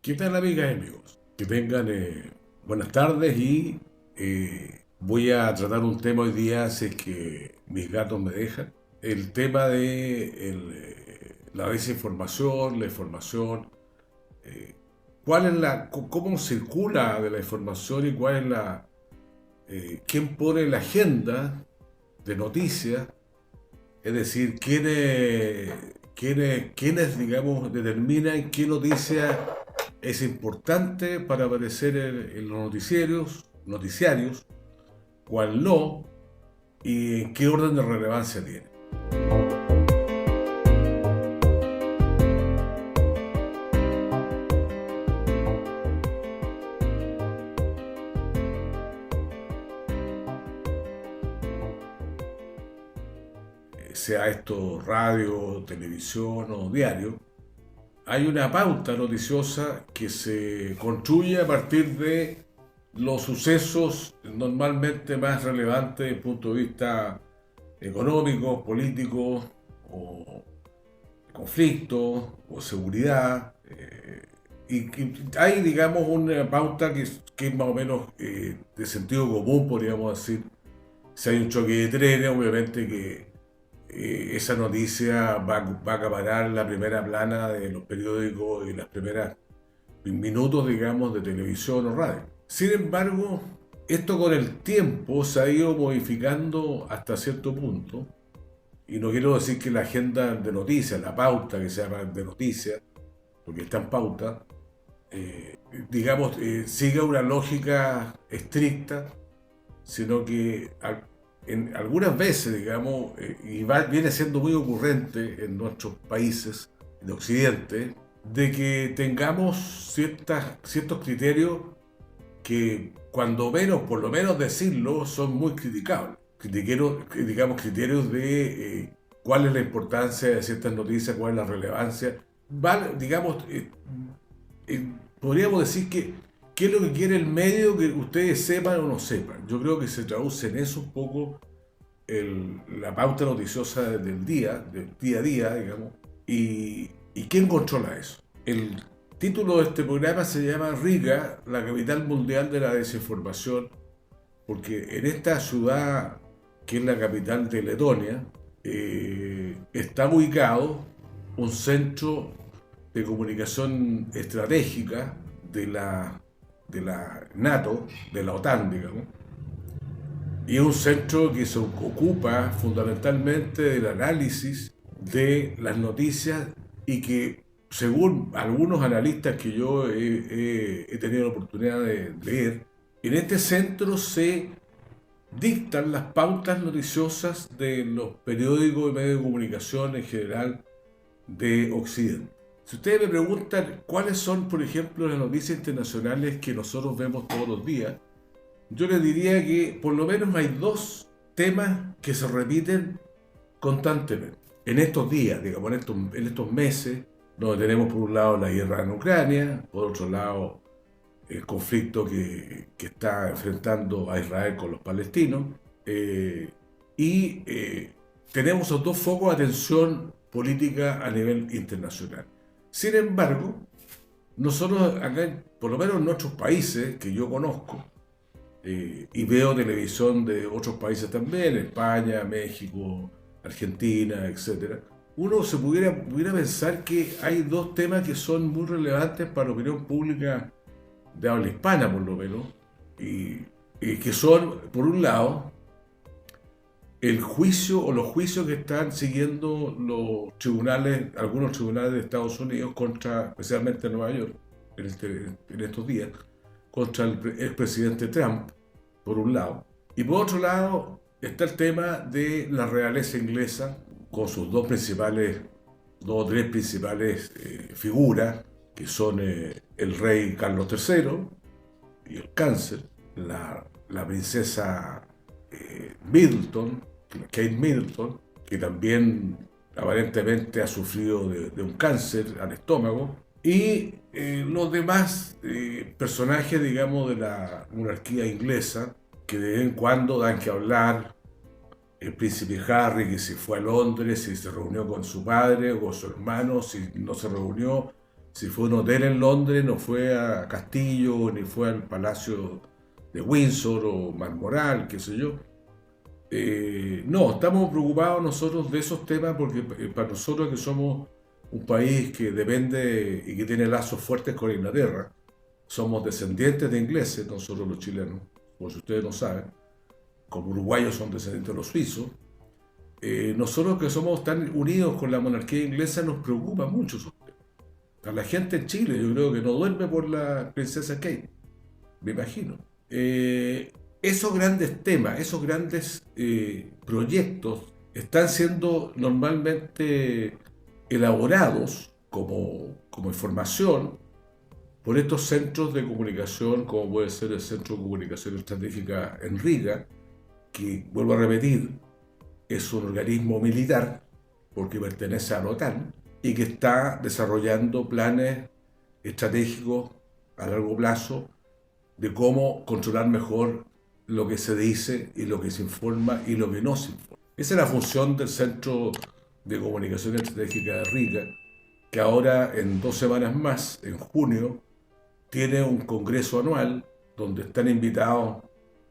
¿Qué tal, amigas y amigos? Que tengan buenas tardes y voy a tratar un tema hoy día, si es que mis gatos me dejan. El tema de la desinformación, la información, cuál es cómo circula de la información y cuál es quién pone la agenda de noticias, es decir, quiénes, digamos, determinan qué noticia es importante para aparecer en los noticiarios, cuál no, y en qué orden de relevancia tiene. Sea esto radio, televisión o diario, hay una pauta noticiosa que se construye a partir de los sucesos normalmente más relevantes desde el punto de vista económico, político, o conflicto, o seguridad. Y hay, digamos, una pauta que es más o menos de sentido común, podríamos decir. Si hay un choque de trenes, obviamente que esa noticia va a acaparar la primera plana de los periódicos y las primeras minutos, digamos, de televisión o radio. Sin embargo, esto con el tiempo se ha ido modificando hasta cierto punto, y no quiero decir que la agenda de noticias, la pauta que se llama de noticias, porque está en pauta, digamos, siga una lógica estricta, sino que algunas veces, digamos, viene siendo muy ocurrente en nuestros países de Occidente, de que tengamos ciertos criterios que, cuando menos, por lo menos decirlo, son muy criticables. Digamos, criterios de cuál es la importancia de ciertas noticias, cuál es la relevancia. Digamos, podríamos decir que qué es lo que quiere el medio que ustedes sepan o no sepan. Yo creo que se traduce en eso un poco la pauta noticiosa del día a día, digamos. ¿Y quién controla eso? El título de este programa se llama Riga, la capital mundial de la desinformación, porque en esta ciudad, que es la capital de Letonia, está ubicado un centro de comunicación estratégica de la NATO, de la OTAN, digamos, y es un centro que se ocupa fundamentalmente del análisis de las noticias, y que, según algunos analistas que yo he tenido la oportunidad de leer, en este centro se dictan las pautas noticiosas de los periódicos y medios de comunicación en general de Occidente. Si ustedes me preguntan cuáles son, por ejemplo, las noticias internacionales que nosotros vemos todos los días, yo les diría que por lo menos hay dos temas que se repiten constantemente. En estos días, digamos, en estos meses, donde tenemos por un lado la guerra en Ucrania, por otro lado el conflicto que está enfrentando a Israel con los palestinos, y tenemos esos dos focos de atención política a nivel internacional. Sin embargo, nosotros acá, por lo menos en nuestros países que yo conozco, y veo televisión de otros países también, España, México, Argentina, etc., uno se pudiera pensar que hay dos temas que son muy relevantes para la opinión pública de habla hispana, por lo menos, y que son, por un lado, el juicio o los juicios que están siguiendo los tribunales, algunos tribunales de Estados Unidos contra, especialmente en Nueva York, en estos días, contra el expresidente Trump, por un lado. Y por otro lado está el tema de la realeza inglesa, con sus dos o tres principales figuras, que son el rey Carlos III y el cáncer, la princesa Kate Middleton, que también aparentemente ha sufrido de un cáncer al estómago, y los demás personajes, digamos, de la monarquía inglesa, que de vez en cuando dan que hablar. El príncipe Harry, que si fue a Londres, si se reunió con su padre o con su hermano, si no se reunió, Si fue a un hotel en Londres, no fue a Castillo, ni fue al Palacio de Windsor o Balmoral, qué sé yo. No, estamos preocupados nosotros de esos temas porque para nosotros que somos un país que depende y que tiene lazos fuertes con Inglaterra, somos descendientes de ingleses, nosotros los chilenos, por si ustedes no saben, como uruguayos son descendientes de los suizos. Nosotros que somos tan unidos con la monarquía inglesa nos preocupa mucho esos temas. A la gente en Chile yo creo que no duerme por la princesa Kate, me imagino. Esos grandes temas, esos grandes proyectos están siendo normalmente elaborados como información por estos centros de comunicación, como puede ser el Centro de Comunicación Estratégica en Riga, que, vuelvo a repetir, es un organismo militar, porque pertenece a la OTAN, y que está desarrollando planes estratégicos a largo plazo de cómo controlar mejor lo que se dice y lo que se informa y lo que no se informa. Esa es la función del Centro de Comunicación Estratégica de Riga, que ahora en 2 semanas más, en junio, tiene un congreso anual donde están invitados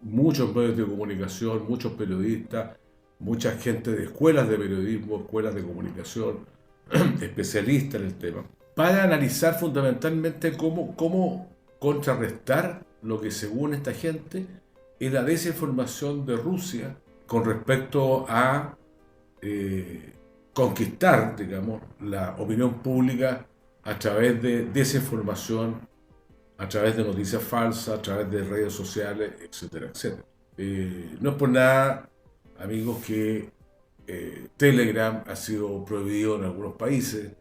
muchos medios de comunicación, muchos periodistas, mucha gente de escuelas de periodismo, escuelas de comunicación, especialistas en el tema, para analizar fundamentalmente cómo contrarrestar lo que según esta gente es la desinformación de Rusia con respecto a conquistar, digamos, la opinión pública a través de desinformación, a través de noticias falsas, a través de redes sociales, etcétera, etcétera. No es por nada, amigos, que Telegram ha sido prohibido en algunos países,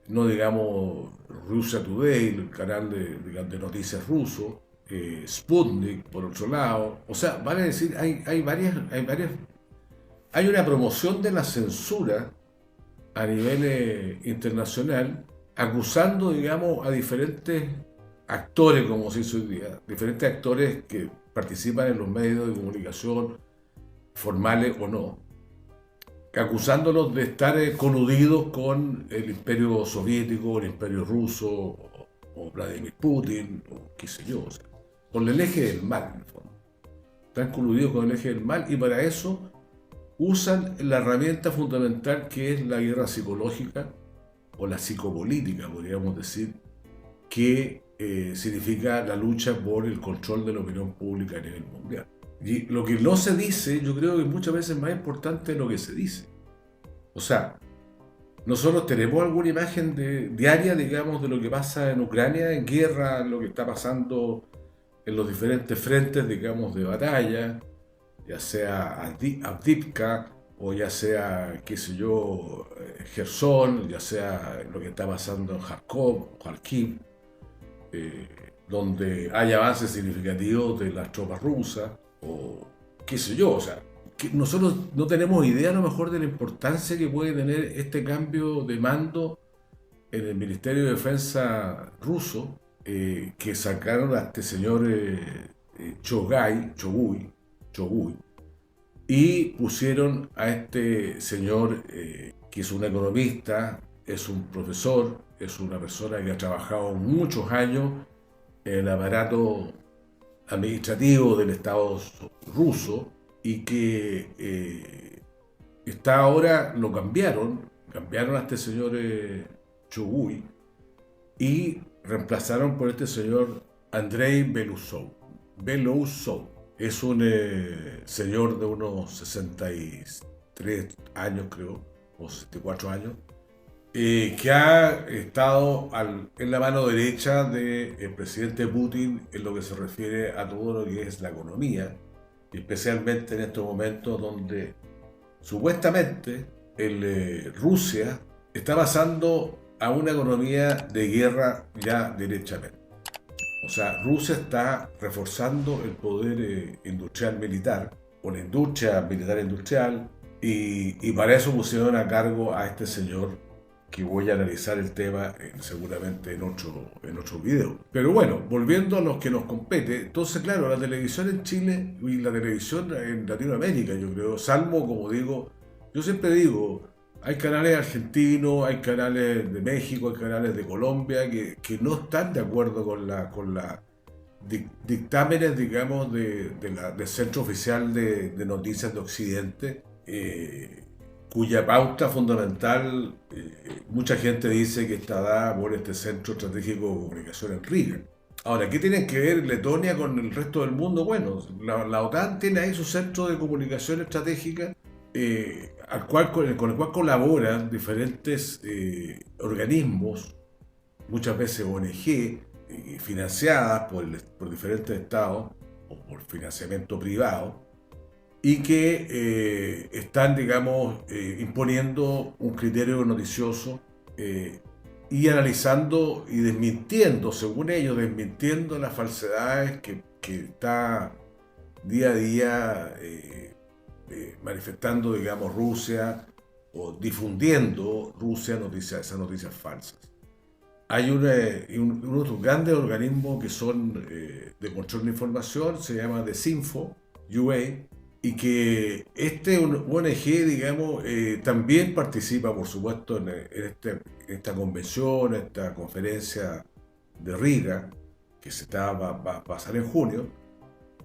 no digamos Russia Today, el canal de noticias ruso, Sputnik por otro lado, o sea, vale decir, hay una promoción de la censura a nivel internacional, acusando, digamos, a diferentes actores, como se dice hoy día, diferentes actores que participan en los medios de comunicación, formales o no, acusándolos de estar coludidos con el imperio soviético, el imperio ruso, o Vladimir Putin, o qué sé yo, o sea, con el eje del mal, en el fondo. Están coludidos con el eje del mal y para eso usan la herramienta fundamental que es la guerra psicológica o la psicopolítica, podríamos decir, que significa la lucha por el control de la opinión pública a nivel mundial. Y lo que no se dice, yo creo que muchas veces es más importante lo que se dice. O sea, nosotros tenemos alguna imagen diaria, digamos, de lo que pasa en Ucrania, en guerra, lo que está pasando en los diferentes frentes, digamos, de batalla, ya sea Avdiivka, o ya sea, qué sé yo, Gerson, ya sea lo que está pasando en Kharkiv, donde hay avances significativos de las tropas rusas, o qué sé yo, o sea, que nosotros no tenemos idea a lo mejor de la importancia que puede tener este cambio de mando en el Ministerio de Defensa ruso, que sacaron a este señor Chogui, y pusieron a este señor que es un economista, es un profesor, es una persona que ha trabajado muchos años en el aparato administrativo del Estado ruso y que está ahora, lo cambiaron a este señor Chogui y reemplazaron por este señor Andrei Belousov. Es un señor de unos 63 años, creo, o 64 años, que ha estado en la mano derecha del presidente Putin en lo que se refiere a todo lo que es la economía, especialmente en estos momentos donde supuestamente Rusia está pasando a una economía de guerra ya derechamente. O sea, Rusia está reforzando el poder industrial militar, o la industria militar industrial, y para eso pusieron a cargo a este señor, que voy a analizar el tema seguramente en otro video. Pero bueno, volviendo a los que nos compete, entonces claro, la televisión en Chile y la televisión en Latinoamérica, yo creo, salvo, como digo, yo siempre digo, Hay canales argentinos, hay canales de México, hay canales de Colombia que no están de acuerdo con la dictámenes, digamos, del Centro Oficial de Noticias de Occidente, cuya pauta fundamental, mucha gente dice que está dada por este Centro Estratégico de Comunicación en Riga. Ahora, ¿qué tienen que ver Letonia con el resto del mundo? Bueno, la OTAN tiene ahí su centro de comunicación estratégica, con el cual colaboran diferentes organismos, muchas veces ONG, financiadas por diferentes estados o por financiamiento privado, y que están, digamos, imponiendo un criterio noticioso, y analizando y desmintiendo, según ellos, desmintiendo las falsedades que está día a día manifestando, digamos, Rusia, o difundiendo Rusia esas noticias falsas. Hay unos grandes organismos que son de control de información, se llama Desinfo UA, y que este ONG, digamos, también participa, por supuesto, en esta convención, esta conferencia de Riga, que va a pasar en junio,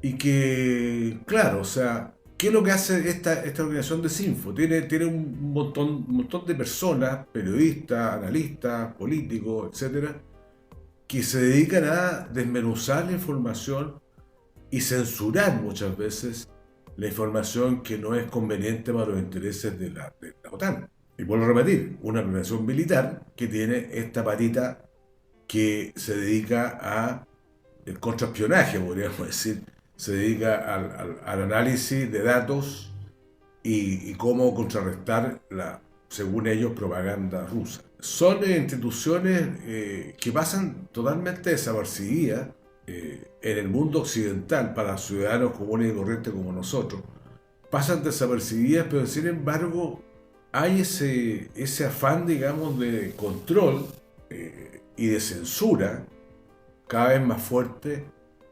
y que, claro, o sea, ¿qué es lo que hace esta organización de Sinfo? Tiene un montón de personas, periodistas, analistas, políticos, etcétera, que se dedican a desmenuzar la información y censurar muchas veces la información que no es conveniente para los intereses de la OTAN. Y vuelvo a repetir, una organización militar que tiene esta patita que se dedica al contraespionaje, podríamos decir, se dedica al análisis de datos y cómo contrarrestar según ellos, propaganda rusa. Son instituciones que pasan totalmente desapercibidas en el mundo occidental para ciudadanos comunes y corrientes como nosotros. Pasan desapercibidas, pero sin embargo hay ese afán, digamos, de control y de censura cada vez más fuerte,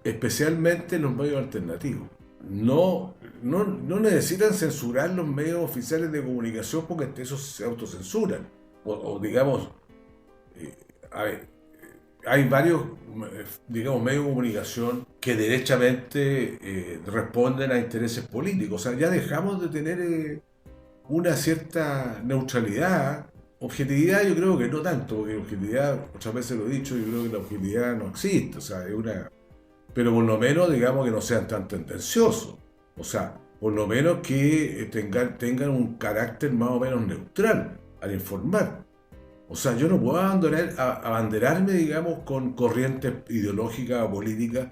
especialmente en los medios alternativos. No necesitan censurar los medios oficiales de comunicación porque esos se autocensuran. O digamos, a ver, hay varios, digamos, medios de comunicación que derechamente responden a intereses políticos. O sea, ya dejamos de tener una cierta neutralidad. Objetividad yo creo que no tanto, porque objetividad, muchas veces lo he dicho, yo creo que la objetividad no existe. O sea, pero por lo menos, digamos, que no sean tan tendenciosos. O sea, por lo menos que tengan un carácter más o menos neutral al informar. O sea, yo no puedo abanderarme, digamos, con corrientes ideológicas o políticas.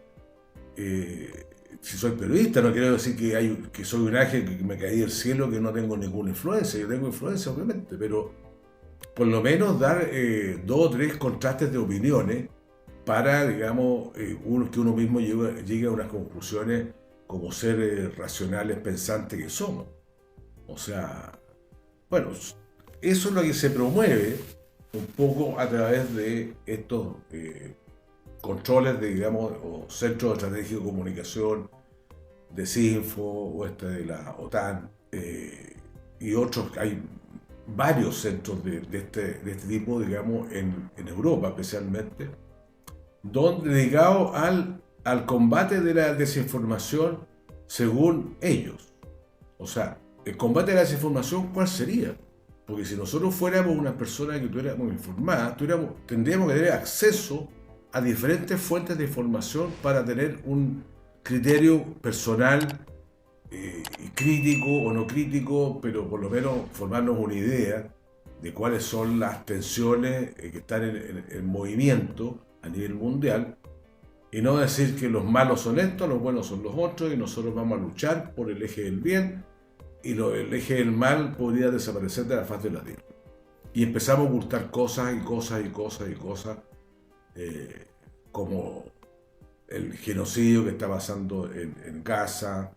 Si soy periodista, no quiero decir que soy un ángel que me caí del cielo, que no tengo ninguna influencia. Yo tengo influencia, obviamente, pero por lo menos dar 2 o 3 contrastes de opiniones para, digamos, que uno mismo llegue a unas conclusiones como seres racionales, pensantes que somos. O sea, bueno, eso es lo que se promueve un poco a través de estos controles, digamos, o centros estratégicos de comunicación, de Sinfo, o de la OTAN, y otros. Hay varios centros de este tipo, digamos, en Europa especialmente, dedicados al combate de la desinformación según ellos. O sea, el combate de la desinformación, ¿cuál sería? Porque si nosotros fuéramos una persona que estuviéramos informadas, tendríamos que tener acceso a diferentes fuentes de información para tener un criterio personal, crítico o no crítico, pero por lo menos formarnos una idea de cuáles son las tensiones que están en movimiento a nivel mundial, y no decir que los malos son estos, los buenos son los otros, y nosotros vamos a luchar por el eje del bien, y el eje del mal podría desaparecer de la faz de la tierra. Y empezamos a ocultar cosas, como el genocidio que está pasando en Gaza,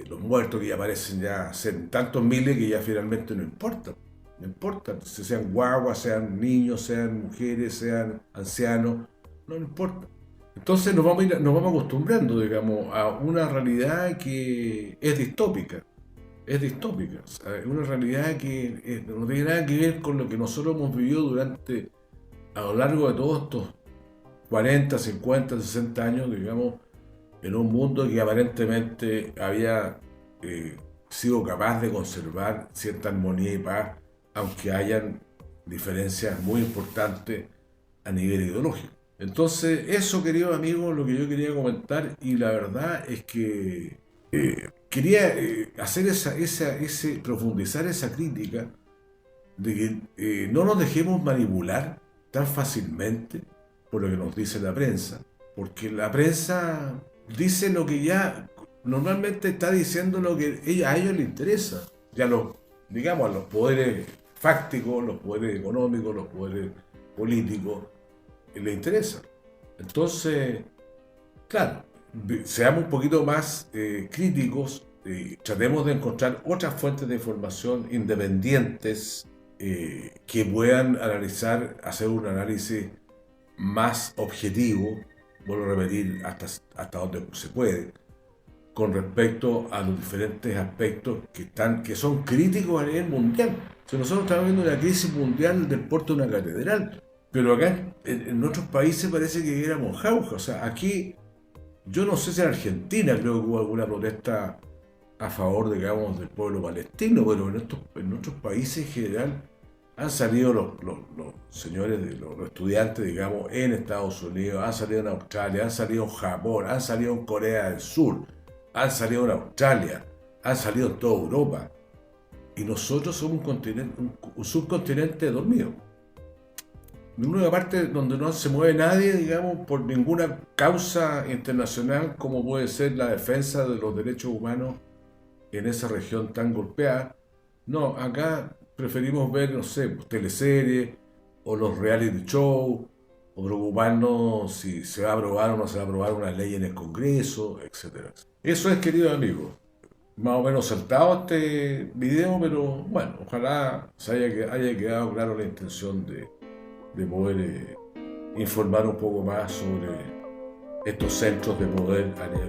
los muertos que ya parecen ya ser tantos miles que ya finalmente no importan. No importa, si sean guaguas, sean niños, sean mujeres, sean ancianos, no importa. Entonces nos vamos acostumbrando, digamos, a una realidad que es distópica. es distópica. O sea, es una realidad que no tiene nada que ver con lo que nosotros hemos vivido a lo largo de todos estos 40, 50, 60 años, digamos, en un mundo que aparentemente había sido capaz de conservar cierta armonía y paz, aunque hayan diferencias muy importantes a nivel ideológico. Entonces, eso, queridos amigos, lo que yo quería comentar, y la verdad es que quería hacer profundizar esa crítica de que no nos dejemos manipular tan fácilmente por lo que nos dice la prensa, porque la prensa dice lo que ya normalmente está diciendo lo que a ellos les interesa, ya digamos, a los poderes fácticos, los poderes económicos, los poderes políticos, les interesa. Entonces, claro, seamos un poquito más críticos, tratemos de encontrar otras fuentes de información independientes que puedan hacer un análisis más objetivo, vuelvo a repetir, hasta donde se puede, con respecto a los diferentes aspectos que son críticos a nivel mundial. O sea, nosotros estamos viendo una crisis mundial del porte de una catedral, pero acá en otros países parece que éramos jauja. O sea, aquí, yo no sé si en Argentina creo que hubo alguna protesta a favor, digamos, del pueblo palestino, pero en otros países en general han salido los señores, los estudiantes, digamos, en Estados Unidos, han salido en Australia, han salido en Japón, han salido en Corea del Sur, han salido en Australia, han salido en toda Europa. Y nosotros somos un subcontinente dormido. En una parte donde no se mueve nadie, digamos, por ninguna causa internacional, como puede ser la defensa de los derechos humanos en esa región tan golpeada. No, acá preferimos ver, no sé, pues, teleseries o los reality shows, o preocuparnos si se va a aprobar o no se va a aprobar una ley en el Congreso, etc. Eso es, queridos amigos. Más o menos saltado este video, pero bueno, ojalá haya quedado claro la intención de poder informar un poco más sobre estos centros de poder a nivel